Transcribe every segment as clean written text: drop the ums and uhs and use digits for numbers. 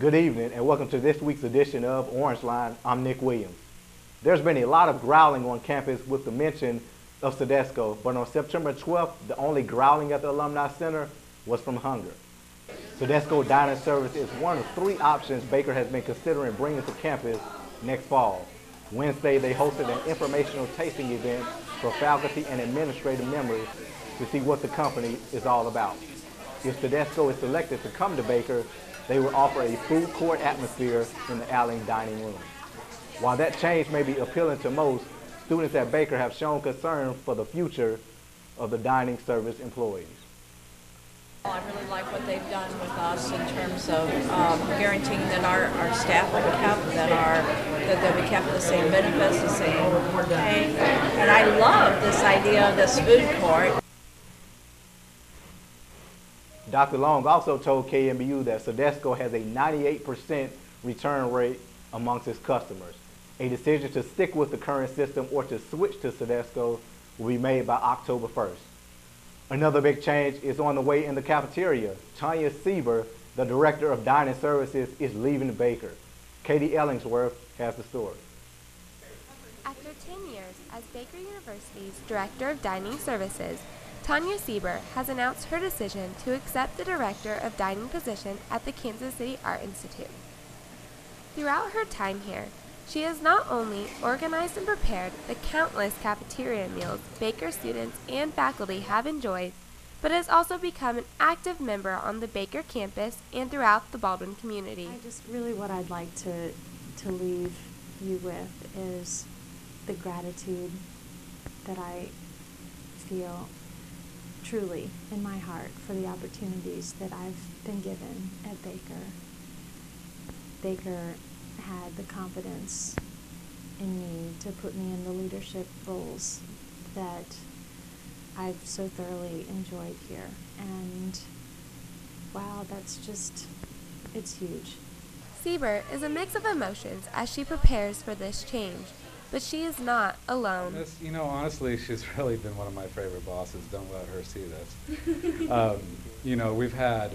Good evening and welcome to this week's edition of Orangeline. I'm Nick Williams. There's been a lot of growling on campus with the mention of Sodexo, but on September 12th, the only growling at the Alumni Center was from hunger. Sodexo dining service is one of 3 options Baker has been considering bringing to campus next fall. Wednesday, they hosted an informational tasting event for faculty and administrative members to see what the company is all about. If Sodexo is selected to come to Baker, they will offer a food court atmosphere in the Allen dining room. While that change may be appealing to most, students at Baker have shown concern for the future of the dining service employees. I really like what they've done with us in terms of guaranteeing that our staff will be kept, that they'll be kept the same benefits, the same pay. And I love this idea of this food court. Dr. Long also told KNBU that Sodexo has a 98% return rate amongst its customers. A decision to stick with the current system or to switch to Sodexo will be made by October 1st. Another big change is on the way in the cafeteria. Tanya Sieber, the director of dining services, is leaving Baker. Katie Ellingsworth has the story. After 10 years as Baker University's director of dining services, Tanya Sieber has announced her decision to accept the director of dining position at the Kansas City Art Institute. Throughout her time here, she has not only organized and prepared the countless cafeteria meals Baker students and faculty have enjoyed, but has also become an active member on the Baker campus and throughout the Baldwin community. What I'd like to leave you with is the gratitude that I feel truly in my heart for the opportunities that I've been given at Baker. Baker had the confidence in me to put me in the leadership roles that I've so thoroughly enjoyed here. And wow, it's huge. Sieber is a mix of emotions as she prepares for this change, but she is not alone. Honestly, she's really been one of my favorite bosses. Don't let her see this. We've had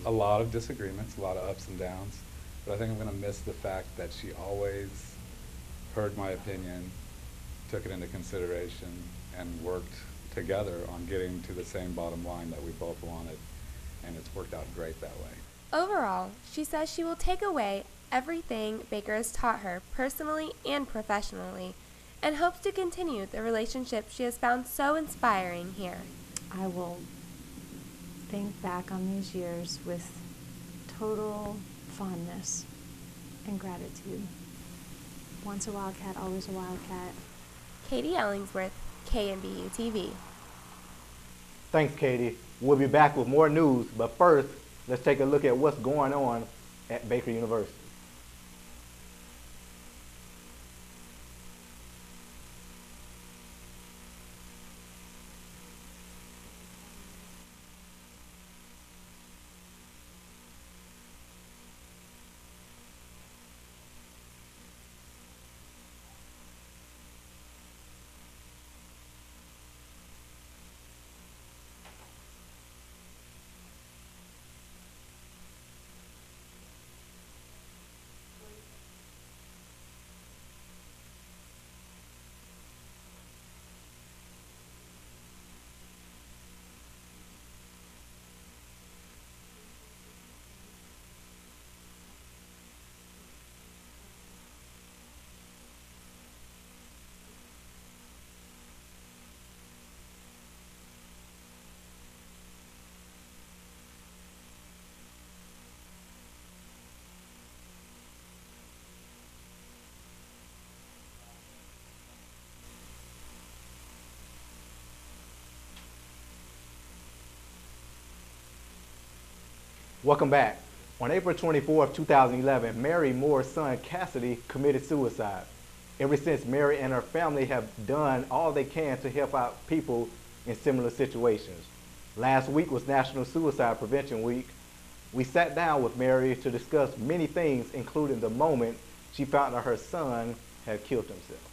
a lot of disagreements, a lot of ups and downs. But I think I'm going to miss the fact that she always heard my opinion, took it into consideration, and worked together on getting to the same bottom line that we both wanted. And it's worked out great that way. Overall, she says she will take away everything Baker has taught her personally and professionally, and hopes to continue the relationship she has found so inspiring here. I will think back on these years with total fondness and gratitude. Once a Wildcat, always a Wildcat. Katie Ellingsworth, KNBU-TV. Thanks, Katie. We'll be back with more news, but first, let's take a look at what's going on at Baker University. Welcome back. On April 24, 2011, Mary Moore's son Cassidy committed suicide. Ever since, Mary and her family have done all they can to help out people in similar situations. Last week was National Suicide Prevention Week. We sat down with Mary to discuss many things, including the moment she found out her son had killed himself.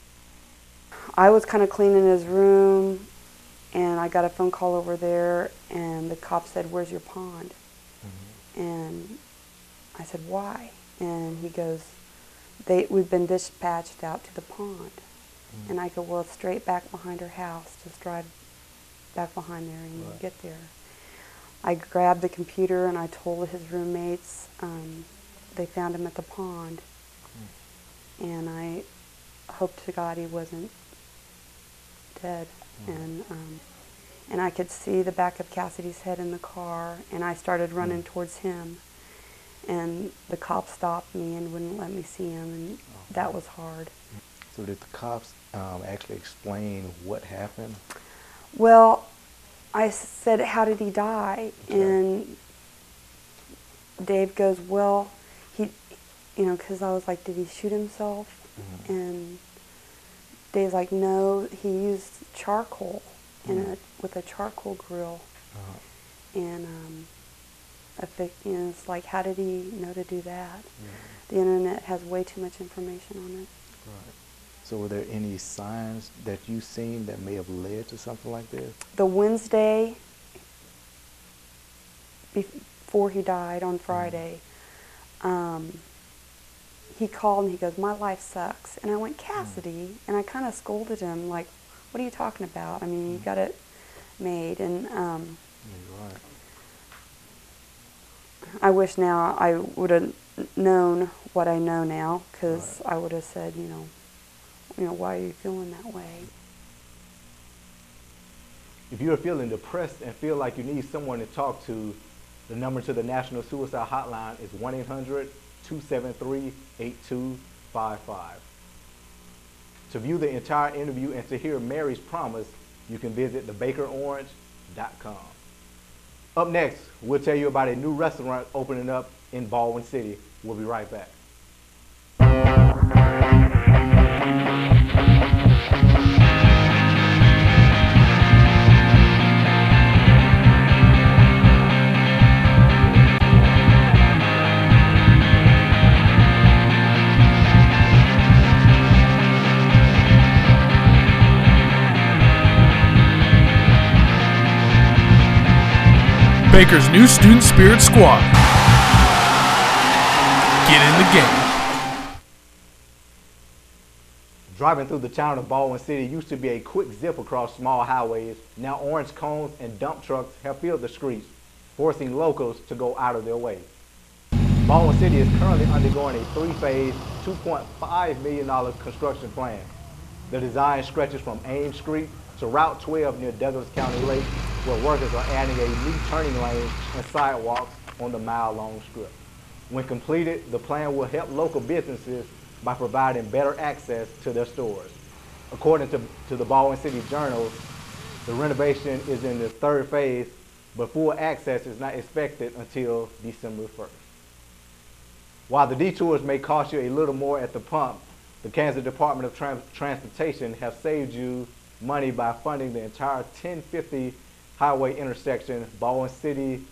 I was kind of cleaning his room, and I got a phone call over there, and the cop said, "Where's your pond?" And I said, why? And he goes, we've been dispatched out to the pond. And I go, well, it's straight back behind her house. Just drive back behind there and you'll get there. I grabbed the computer and I told his roommates. They found him at the pond. And I hoped to God he wasn't dead. And I could see the back of Cassidy's head in the car, and I started running towards him. And the cops stopped me and wouldn't let me see him, and that was hard. So did the cops actually explain what happened? Well, I said, how did he die? Okay. And Dave goes, well, he, you know, because I was like, did he shoot himself? And Dave's like, no, he used charcoal with a charcoal grill. And you know, it's like, how did he know to do that? The internet has way too much information on it. Right. So were there any signs that you've seen that may have led to something like this? The Wednesday before he died on Friday, he called and he goes, my life sucks. And I went, Cassidy, and I kind of scolded him, like, what are you talking about? I mean, you got it made. And right. I wish now I would have known what I know now, because I would have said, you know, why are you feeling that way? If you're feeling depressed and feel like you need someone to talk to, the number to the National Suicide Hotline is 1-800-273-8255. To view the entire interview and to hear Mary's promise, you can visit thebakerorange.com. Up next, we'll tell you about a new restaurant opening up in Baldwin City. We'll be right back. Baker's new Student Spirit Squad. Get in the game. Driving through the town of Baldwin City used to be a quick zip across small highways. Now orange cones and dump trucks have filled the streets, forcing locals to go out of their way. Baldwin City is currently undergoing a three-phase, $2.5 million construction plan. The design stretches from Ames Street to Route 12 near Douglas County Lake, where workers are adding a new turning lane and sidewalks on the mile-long strip. When completed, the plan will help local businesses by providing better access to their stores. According to the Baldwin City Journal, the renovation is in the third phase, but full access is not expected until December 1st. While the detours may cost you a little more at the pump, the Kansas Department of Transportation have saved you money by funding the entire 1050 highway intersection. Baldwin City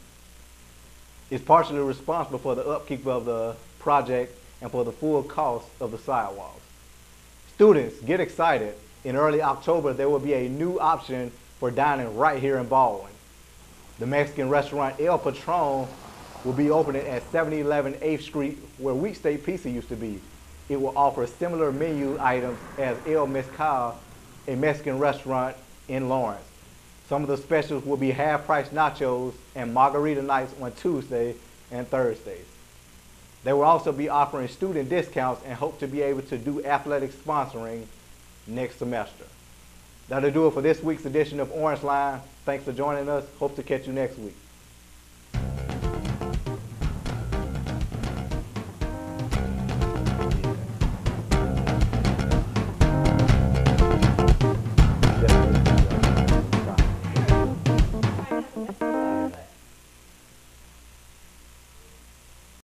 is partially responsible for the upkeep of the project and for the full cost of the sidewalks. Students, get excited. In early October, there will be a new option for dining right here in Baldwin. The Mexican restaurant El Patron will be opening at 7011 8th Street, where Weeksteak Pizza used to be. It will offer similar menu items as El Mezcal, a Mexican restaurant in Lawrence. Some of the specials will be half-price nachos and margarita nights on Tuesday and Thursdays. They will also be offering student discounts and hope to be able to do athletic sponsoring next semester. That'll do it for this week's edition of Orangeline. Thanks for joining us. Hope to catch you next week.